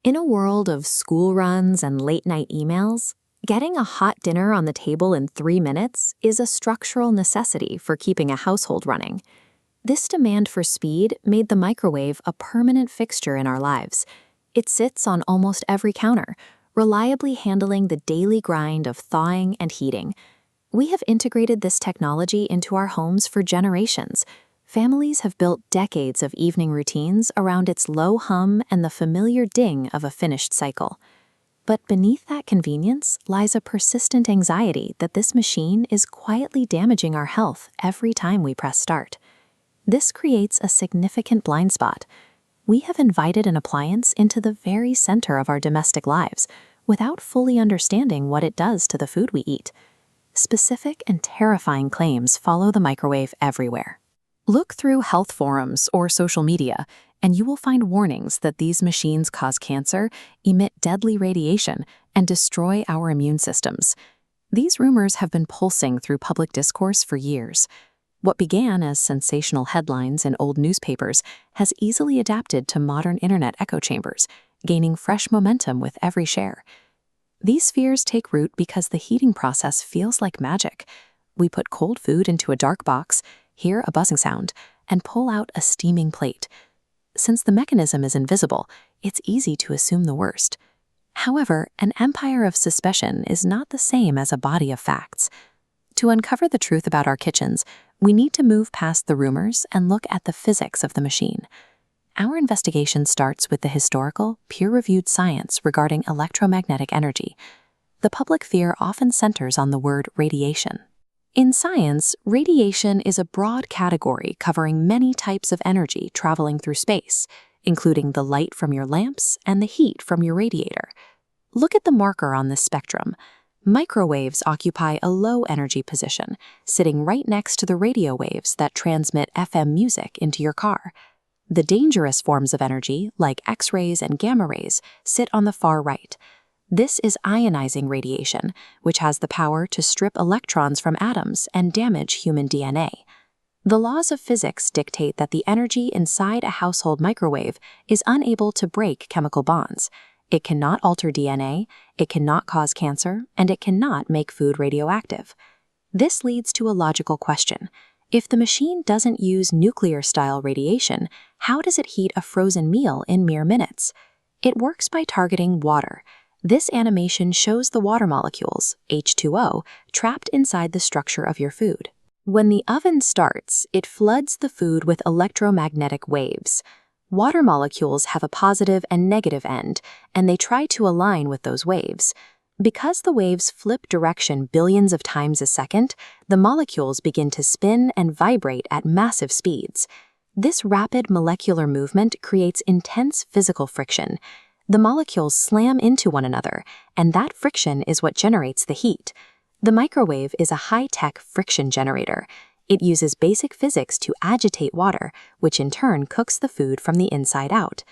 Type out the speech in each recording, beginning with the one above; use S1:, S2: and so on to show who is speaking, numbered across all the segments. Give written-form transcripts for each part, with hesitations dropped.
S1: In a world of school runs and late-night emails, getting a hot dinner on the table in 3 minutes is a structural necessity for keeping a household running. This demand for speed made the microwave a permanent fixture in our lives. It sits on almost every counter, reliably handling the daily grind of thawing and heating. We have integrated this technology into our homes for generations. Families have built decades of evening routines around its low hum and the familiar ding of a finished cycle. But beneath that convenience lies a persistent anxiety that this machine is quietly damaging our health every time we press start. This creates a significant blind spot. We have invited an appliance into the very center of our domestic lives without fully understanding what it does to the food we eat. Specific and terrifying claims follow the microwave everywhere. Look through health forums or social media, and you will find warnings that these machines cause cancer, emit deadly radiation, and destroy our immune systems. These rumors have been pulsing through public discourse for years. What began as sensational headlines in old newspapers has easily adapted to modern internet echo chambers, gaining fresh momentum with every share. These fears take root because the heating process feels like magic. We put cold food into a dark box, hear a buzzing sound, and pull out a steaming plate. Since the mechanism is invisible, it's easy to assume the worst. However, an empire of suspicion is not the same as a body of facts. To uncover the truth about our kitchens, we need to move past the rumors and look at the physics of the machine. Our investigation starts with the historical, peer-reviewed science regarding electromagnetic energy. The public fear often centers on the word radiation. In science, radiation is a broad category covering many types of energy traveling through space, including the light from your lamps and the heat from your radiator. Look at the marker on this spectrum. Microwaves occupy a low-energy position, sitting right next to the radio waves that transmit FM music into your car. The dangerous forms of energy, like X-rays and gamma rays, sit on the far right. This is ionizing radiation, which has the power to strip electrons from atoms and damage human DNA. The laws of physics dictate that the energy inside a household microwave is unable to break chemical bonds. It cannot alter DNA, it cannot cause cancer, and it cannot make food radioactive. This leads to a logical question. If the machine doesn't use nuclear-style radiation, how does it heat a frozen meal in mere minutes? It works by targeting water. This animation shows the water molecules, H2O, trapped inside the structure of your food. When the oven starts, it floods the food with electromagnetic waves. Water molecules have a positive and negative end, and they try to align with those waves. Because the waves flip direction billions of times a second, the molecules begin to spin and vibrate at massive speeds. This rapid molecular movement creates intense physical friction. The molecules slam into one another, and that friction is what generates the heat. The microwave is a high-tech friction generator. It uses basic physics to agitate water, which in turn cooks the food from the inside out.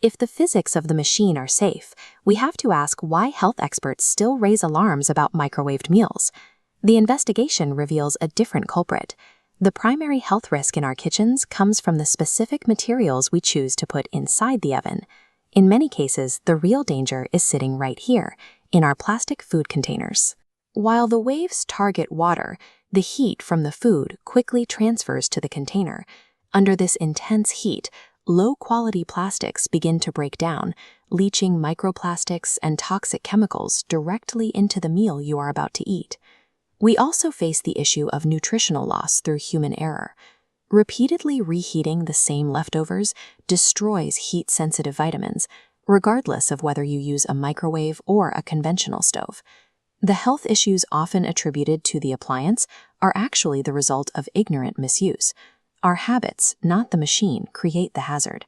S1: If the physics of the machine are safe, we have to ask why health experts still raise alarms about microwaved meals. The investigation reveals a different culprit. The primary health risk in our kitchens comes from the specific materials we choose to put inside the oven. In many cases, the real danger is sitting right here, in our plastic food containers. While the waves target water, the heat from the food quickly transfers to the container. Under this intense heat, low-quality plastics begin to break down, leaching microplastics and toxic chemicals directly into the meal you are about to eat. We also face the issue of nutritional loss through human error. Repeatedly reheating the same leftovers destroys heat-sensitive vitamins, regardless of whether you use a microwave or a conventional stove. The health issues often attributed to the appliance are actually the result of ignorant misuse. Our habits, not the machine, create the hazard.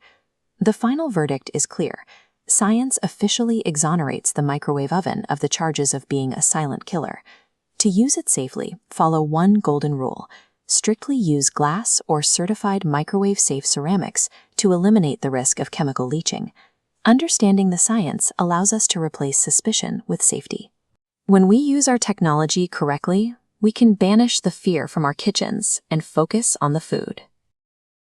S1: The final verdict is clear. Science officially exonerates the microwave oven of the charges of being a silent killer. To use it safely, follow one golden rule. Strictly use glass or certified microwave-safe ceramics to eliminate the risk of chemical leaching. Understanding the science allows us to replace suspicion with safety. When we use our technology correctly, we can banish the fear from our kitchens and focus on the food.